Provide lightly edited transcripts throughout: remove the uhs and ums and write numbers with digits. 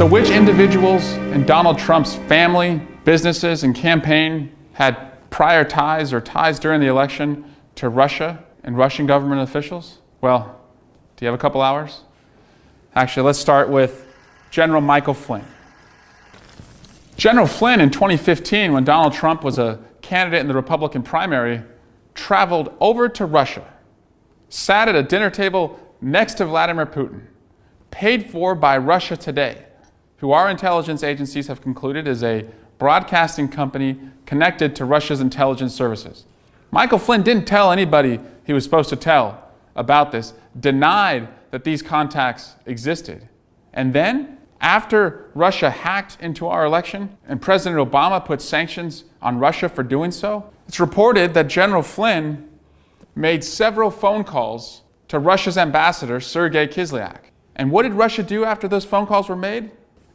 So which individuals in Donald Trump's family, businesses, and campaign had prior ties or ties during the election to Russia and Russian government officials? Well, do you have a couple hours? Actually, let's start with General Michael Flynn. General Flynn in 2015, when Donald Trump was a candidate in the Republican primary, traveled over to Russia, sat at a dinner table next to Vladimir Putin, paid for by Russia Today, who our intelligence agencies have concluded is a broadcasting company connected to Russia's intelligence services. Michael Flynn didn't tell anybody he was supposed to tell about this, denied that these contacts existed. And then, after Russia hacked into our election and President Obama put sanctions on Russia for doing so, it's reported that General Flynn made several phone calls to Russia's ambassador, Sergei Kislyak. And what did Russia do after those phone calls were made?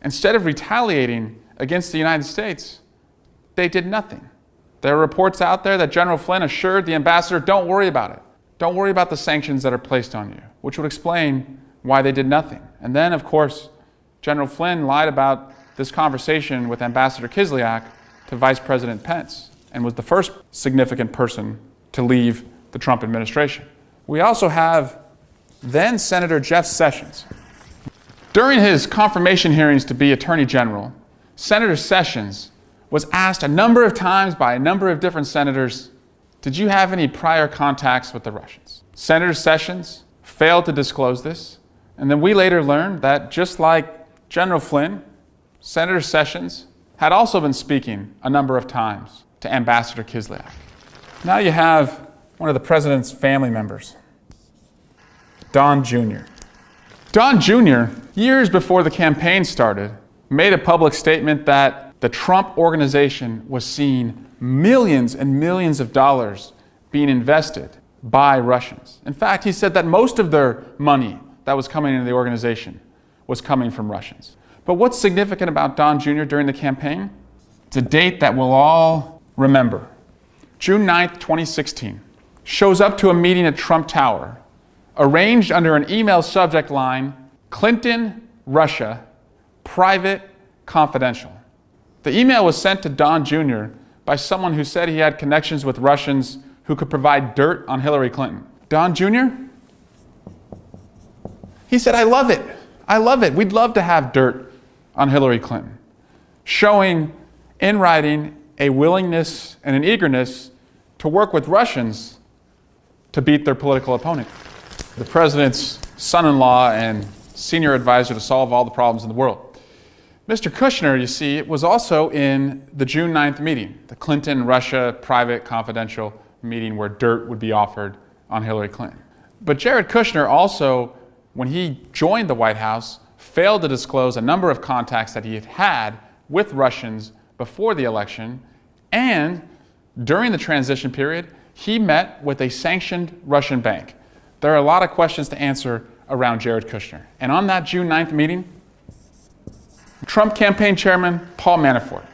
Instead of retaliating against the United States, they did nothing. There are reports out there that General Flynn assured the ambassador, don't worry about it. Don't worry about the sanctions that are placed on you, which would explain why they did nothing. And then, of course, General Flynn lied about this conversation with Ambassador Kislyak to Vice President Pence and was the first significant person to leave the Trump administration. We also have then Senator Jeff Sessions. During his confirmation hearings to be Attorney General, Senator Sessions was asked a number of times by a number of different senators, did you have any prior contacts with the Russians? Senator Sessions failed to disclose this, and then we later learned that just like General Flynn, Senator Sessions had also been speaking a number of times to Ambassador Kislyak. Now you have one of the president's family members, Don Jr. Don Jr., years before the campaign started, made a public statement that the Trump organization was seeing millions and millions of dollars being invested by Russians. In fact, he said that most of their money that was coming into the organization was coming from Russians. But what's significant about Don Jr. during the campaign? It's a date that we'll all remember. June 9th, 2016. Shows up to a meeting at Trump Tower, arranged under an email subject line, Clinton, Russia, private, confidential. The email was sent to Don Jr. by someone who said he had connections with Russians who could provide dirt on Hillary Clinton. Don Jr.? He said, I love it. I love it. We'd love to have dirt on Hillary Clinton. Showing in writing a willingness and an eagerness to work with Russians to beat their political opponent. The president's son-in-law and senior advisor to solve all the problems in the world. Mr. Kushner, you see, was also in the June 9th meeting, the Clinton-Russia private confidential meeting where dirt would be offered on Hillary Clinton. But Jared Kushner also, when he joined the White House, failed to disclose a number of contacts that he had had with Russians before the election, and during the transition period, he met with a sanctioned Russian bank. There are a lot of questions to answer around Jared Kushner. And on that June 9th meeting, Trump campaign chairman Paul Manafort,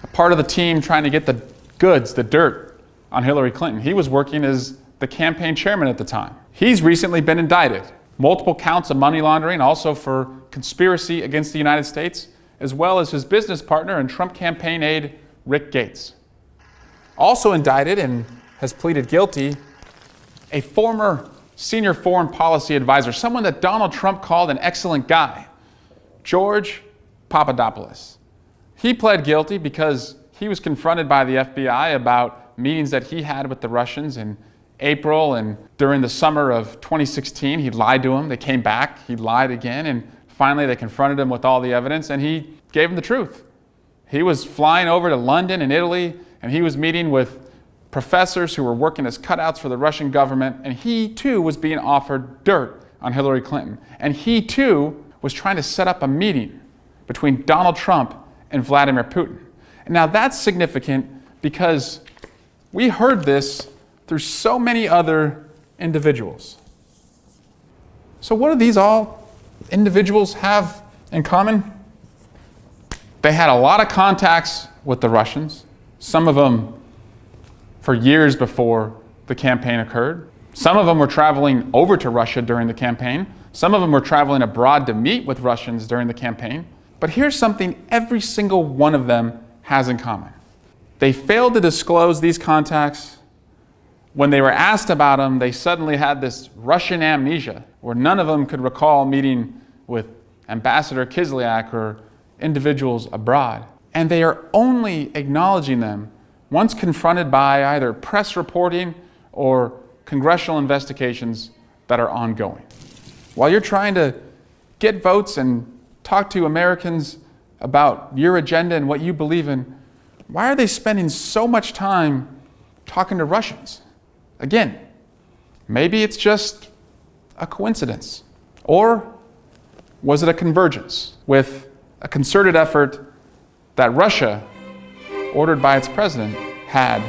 a part of the team trying to get the goods, the dirt on Hillary Clinton, he was working as the campaign chairman at the time. He's recently been indicted. Multiple counts of money laundering, also for conspiracy against the United States, as well as his business partner and Trump campaign aide, Rick Gates. Also indicted and has pleaded guilty, a former senior foreign policy advisor, someone that Donald Trump called an excellent guy, George Papadopoulos. He pled guilty because he was confronted by the FBI about meetings that he had with the Russians in April and during the summer of 2016. He lied to them. They came back. He lied again. And finally, they confronted him with all the evidence, and he gave them the truth. He was flying over to London and Italy, and he was meeting with professors who were working as cutouts for the Russian government, and he too was being offered dirt on Hillary Clinton. And he too was trying to set up a meeting between Donald Trump and Vladimir Putin. And now that's significant because we heard this through so many other individuals. So what do these all individuals have in common? They had a lot of contacts with the Russians, some of them for years before the campaign occurred. Some of them were traveling over to Russia during the campaign. Some of them were traveling abroad to meet with Russians during the campaign. But here's something every single one of them has in common. They failed to disclose these contacts. When they were asked about them, they suddenly had this Russian amnesia, where none of them could recall meeting with Ambassador Kislyak or individuals abroad. And they are only acknowledging them once confronted by either press reporting or congressional investigations that are ongoing. While you're trying to get votes and talk to Americans about your agenda and what you believe in, why are they spending so much time talking to Russians? Again, maybe it's just a coincidence. Or was it a convergence with a concerted effort that Russia, ordered by its president, had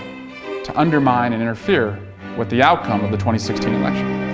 to undermine and interfere with the outcome of the 2016 election?